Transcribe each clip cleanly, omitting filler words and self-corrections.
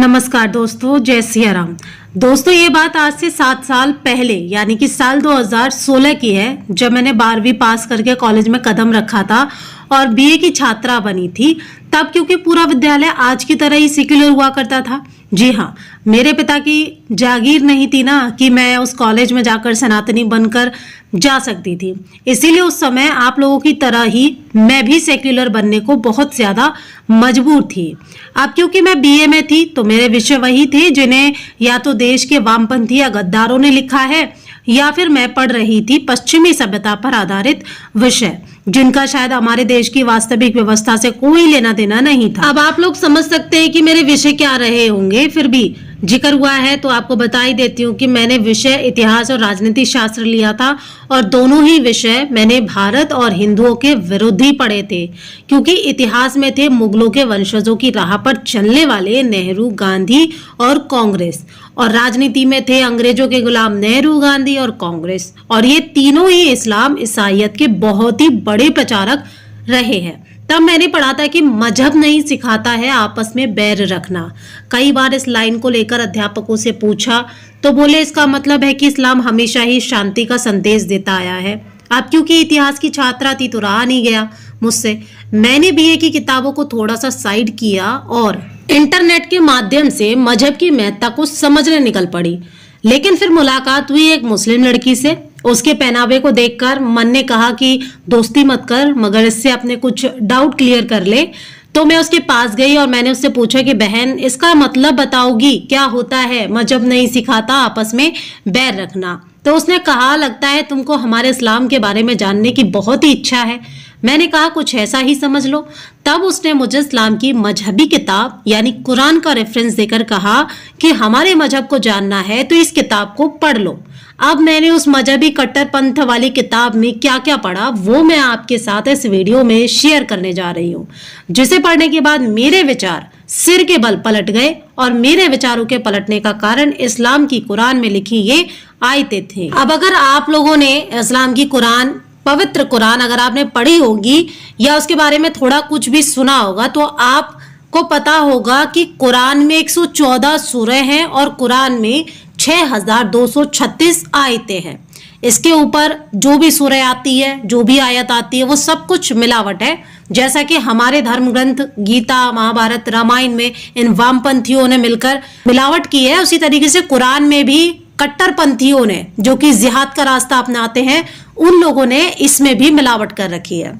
नमस्कार दोस्तों, जय सिया राम। दोस्तों, ये बात आज से 7 साल पहले यानी कि साल 2016 की है, जब मैंने 12वीं पास करके कॉलेज में कदम रखा था और बीए की छात्रा बनी थी। तब क्योंकि पूरा विद्यालय आज की तरह ही सेक्युलर हुआ करता था। जी हाँ, मेरे पिता की जागीर नहीं थी ना कि मैं उस कॉलेज में जाकर सनातनी बनकर जा सकती थी। इसीलिए उस समय आप लोगों की तरह ही मैं भी सेक्युलर बनने को बहुत ज्यादा मजबूर थी। अब क्योंकि मैं बीए में थी तो मेरे विषय वही थे जिन्हें या तो देश के वामपंथी या गद्दारों ने लिखा है, या फिर मैं पढ़ रही थी पश्चिमी सभ्यता पर आधारित विषय, जिनका शायद हमारे देश की वास्तविक व्यवस्था से कोई लेना देना नहीं था। अब आप लोग समझ सकते हैं कि मेरे विषय क्या रहे होंगे। फिर भी जिक्र हुआ है तो आपको बता ही देती हूँ कि मैंने विषय इतिहास और राजनीति शास्त्र लिया था, और दोनों ही विषय मैंने भारत और हिंदुओं के विरुद्ध ही पढ़े थे। क्योंकि इतिहास में थे मुगलों के वंशजों की राह पर चलने वाले नेहरू, गांधी और कांग्रेस, और राजनीति में थे अंग्रेजों के गुलाम नेहरू, गांधी और कांग्रेस, और ये तीनों ही इस्लाम ईसाईयत के बहुत ही बड़े प्रचारक रहे हैं। तब मैंने पढ़ा था कि मजहब नहीं सिखाता है आपस में बैर रखना। कई बार इस लाइन को लेकर अध्यापकों से पूछा तो बोले इसका मतलब है कि इस्लाम हमेशा ही शांति का संदेश देता आया है। अब क्योंकि इतिहास की छात्रा थी तो रहा नहीं गया मुझसे। मैंने बीए की किताबों को थोड़ा सा साइड किया और इंटरनेट के माध्यम से मजहब की महत्ता को समझने निकल पड़ी। लेकिन फिर मुलाकात हुई एक मुस्लिम लड़की से। उसके पहनावे को देखकर मन ने कहा कि दोस्ती मत कर, मगर इससे अपने कुछ डाउट क्लियर कर ले। तो मैं उसके पास गई और मैंने उससे पूछा कि बहन, इसका मतलब बताओगी क्या होता है मजहब नहीं सिखाता आपस में बैर रखना? तो उसने कहा, लगता है तुमको हमारे इस्लाम के बारे में जानने की बहुत ही इच्छा है। मैंने कहा कुछ ऐसा ही समझ लो। तब उसने मुझे इस्लाम की मजहबी किताब यानी कुरान का रेफरेंस देकर कहा कि हमारे मजहब को जानना है तो इस किताब को पढ़ लो। अब मैंने उस मजहबी कट्टरपंथ वाली किताब में क्या क्या पढ़ा वो मैं आपके साथ इस वीडियो में शेयर करने जा रही हूँ, जिसे पढ़ने के बाद मेरे विचार सिर के बल पलट गए। और मेरे विचारों के पलटने का कारण इस्लाम की कुरान में लिखी ये आयतें थी। अब अगर आप लोगों ने इस्लाम की कुरान, पवित्र कुरान अगर आपने पढ़ी होगी या उसके बारे में थोड़ा कुछ भी सुना होगा तो आपको पता होगा कि कुरान में 114 सूरह हैं और कुरान में 6236 आयतें हैं। इसके ऊपर जो भी सूरह आती है, जो भी आयत आती है, वो सब कुछ मिलावट है। जैसा कि हमारे धर्म ग्रंथ गीता, महाभारत, रामायण में इन वामपंथियों ने मिलकर मिलावट की है, उसी तरीके से कुरान में भी कट्टरपंथियों ने, जो कि जिहाद का रास्ता अपनाते हैं, उन लोगों ने इसमें भी मिलावट कर रखी है।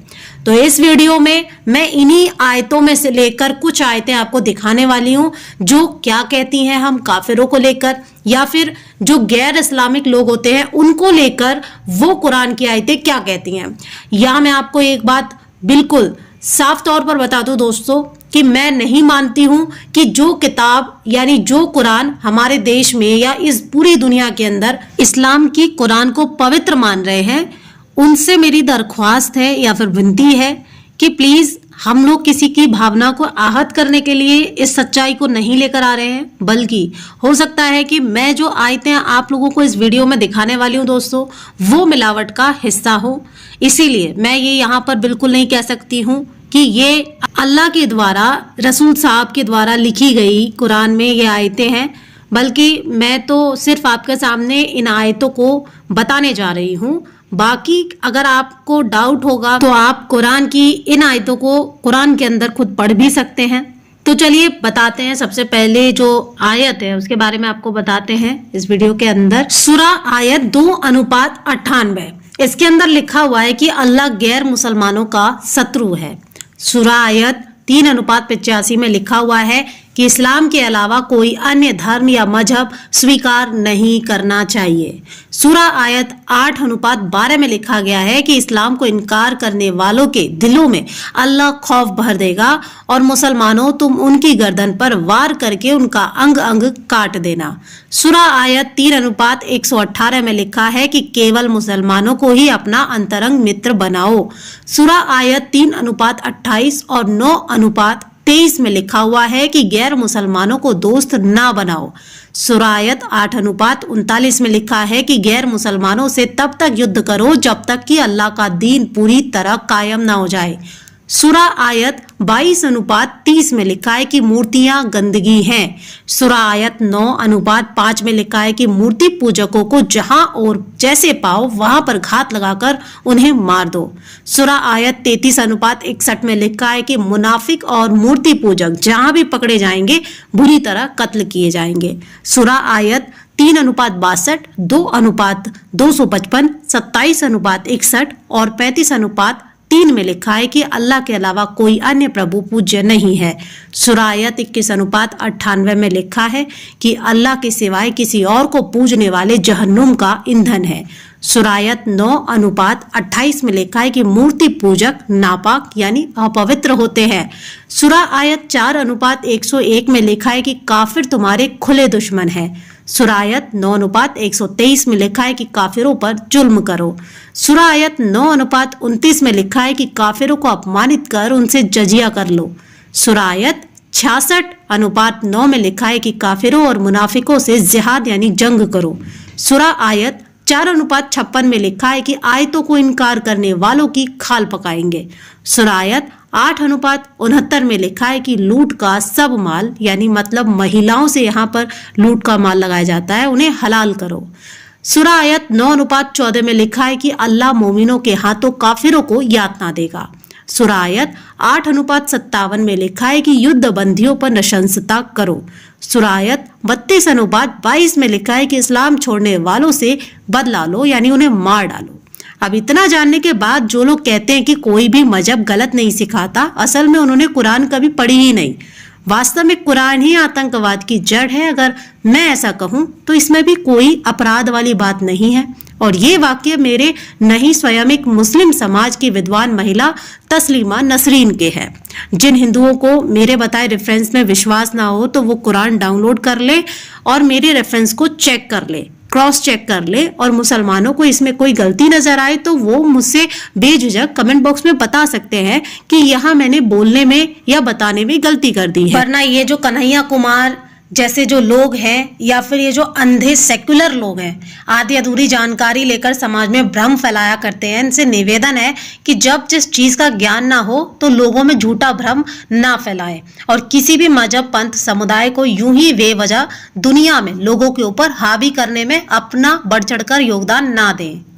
तो इस वीडियो में मैं इन्हीं आयतों में से लेकर कुछ आयतें आपको दिखाने वाली हूं, जो क्या कहती हैं हम काफिरों को लेकर या फिर जो गैर इस्लामिक लोग होते हैं उनको लेकर वो कुरान की आयतें क्या कहती हैं। यहाँ मैं आपको एक बात बिल्कुल साफ तौर पर बता दूं दोस्तों कि मैं नहीं मानती हूं कि जो किताब यानी जो कुरान हमारे देश में या इस पूरी दुनिया के अंदर इस्लाम की कुरान को पवित्र मान रहे हैं, उनसे मेरी दरख्वास्त है या फिर विनती है कि प्लीज हम लोग किसी की भावना को आहत करने के लिए इस सच्चाई को नहीं लेकर आ रहे हैं, बल्कि हो सकता है कि मैं जो आयतें आप लोगों को इस वीडियो में दिखाने वाली हूं दोस्तों, वो मिलावट का हिस्सा हो। इसीलिए मैं ये यहाँ पर बिल्कुल नहीं कह सकती हूँ कि ये अल्लाह के द्वारा, रसूल साहब के द्वारा लिखी गई कुरान में ये आयतें हैं, बल्कि मैं तो सिर्फ आपके सामने इन आयतों को बताने जा रही हूँ। बाकी अगर आपको डाउट होगा तो आप कुरान की इन आयतों को कुरान के अंदर खुद पढ़ भी सकते हैं। तो चलिए बताते हैं। सबसे पहले जो आयत है उसके बारे में आपको बताते हैं इस वीडियो के अंदर। सूरा आयत 2:98, इसके अंदर लिखा हुआ है कि अल्लाह गैर मुसलमानों का शत्रु है। सूरा आयत 3:85 में लिखा हुआ है कि इस्लाम के अलावा कोई अन्य धर्म या मजहब स्वीकार नहीं करना चाहिए। सूरा आयत 8:12 में लिखा गया है कि इस्लाम को इनकार करने वालों के दिलों में अल्लाह खौफ भर देगा और मुसलमानों तुम उनकी गर्दन पर वार करके उनका अंग अंग काट देना। सूरा आयत 3:118 में लिखा है कि केवल मुसलमानों को ही अपना अंतरंग मित्र बनाओ। सूरा आयत 3:28 और 9:23 में लिखा हुआ है कि गैर मुसलमानों को दोस्त ना बनाओ। सूरा आयत 8:39 में लिखा है कि गैर मुसलमानों से तब तक युद्ध करो जब तक कि अल्लाह का दीन पूरी तरह कायम ना हो जाए। सूरा आयत 22:30 में लिखा है कि मूर्तियां गंदगी हैं। सूरा आयत 9:5 में लिखा है कि मूर्ति पूजकों को जहां और जैसे पाओ वहां पर घात लगाकर उन्हें मार दो। सूरा आयत 33:61 में लिखा है कि मुनाफिक और मूर्ति पूजक जहां भी पकड़े जाएंगे बुरी तरह कत्ल किए जाएंगे। सूरा आयत 3:62, 2:255, 27:61 और 35:3 में लिखा है कि अल्लाह के अलावा कोई अन्य प्रभु पूज्य नहीं है। सूरा आयत 21:98 में लिखा है कि अल्लाह के सिवाय किसी और को पूजने वाले जहन्नुम का ईंधन है। सूरा आयत 9:28 में लिखा है कि मूर्ति पूजक नापाक यानी अपवित्र होते हैं। सूरा आयत 4:101 में लिखा है कि काफिर तुम्हारे खुले दुश्मन है। सूरा आयत 9:123 में लिखा है कि काफिरों पर जुल्म करो। सूरा आयत 9:29 में लिखा है कि काफिरों को अपमानित कर उनसे जजिया कर लो। सूरा आयत 66:9 में लिखा है कि काफिरों और मुनाफिकों से जिहाद यानी जंग करो। सूरा आयत 4:56 में लिखा है कि आयतों को इनकार करने वालों की खाल पकाएंगे। सूरा आयत 8:69 में लिखा है कि लूट का सब माल यानी मतलब महिलाओं से यहाँ पर लूट का माल लगाया जाता है, उन्हें हलाल करो। सूरा आयत 9:14 में लिखा है कि अल्लाह मोमिनों के हाथों काफिरों को यातना देगा। सूरा आयत 8:57 में लिखा है कि युद्ध बंदियों पर नशंसता करो। सूरा आयत 32:22 में लिखा है कि इस्लाम छोड़ने वालों से बदला लो यानी उन्हें मार डालो। अब इतना जानने के बाद जो लोग कहते हैं कि कोई भी मजहब गलत नहीं सिखाता, असल में उन्होंने कुरान कभी पढ़ी ही नहीं। वास्तव में कुरान ही आतंकवाद की जड़ है। अगर मैं ऐसा कहूं तो इसमें भी कोई अपराध वाली बात नहीं है। और ये वाक्य मेरे नहीं स्वयं एक मुस्लिम समाज की विद्वान महिला तस्लीमा नसरीन के हैं। जिन हिंदुओं को मेरे बताए रेफरेंस में विश्वास ना हो तो वो कुरान डाउनलोड कर ले और मेरे रेफरेंस को चेक कर ले, क्रॉस चेक कर ले, और मुसलमानों को इसमें कोई गलती नजर आए तो वो मुझसे बेझिझक कमेंट बॉक्स में बता सकते हैं कि यहाँ मैंने बोलने में या बताने में गलती कर दी है। वरना ये जो कन्हैया कुमार जैसे जो लोग हैं या फिर ये जो अंधे सेक्युलर लोग हैं, आधी अधूरी जानकारी लेकर समाज में भ्रम फैलाया करते हैं, इनसे निवेदन है कि जब जिस चीज का ज्ञान ना हो तो लोगों में झूठा भ्रम ना फैलाएं और किसी भी मजहब पंथ समुदाय को यूं ही बेवजह दुनिया में लोगों के ऊपर हावी करने में अपना बढ़ चढ़कर योगदान ना दें।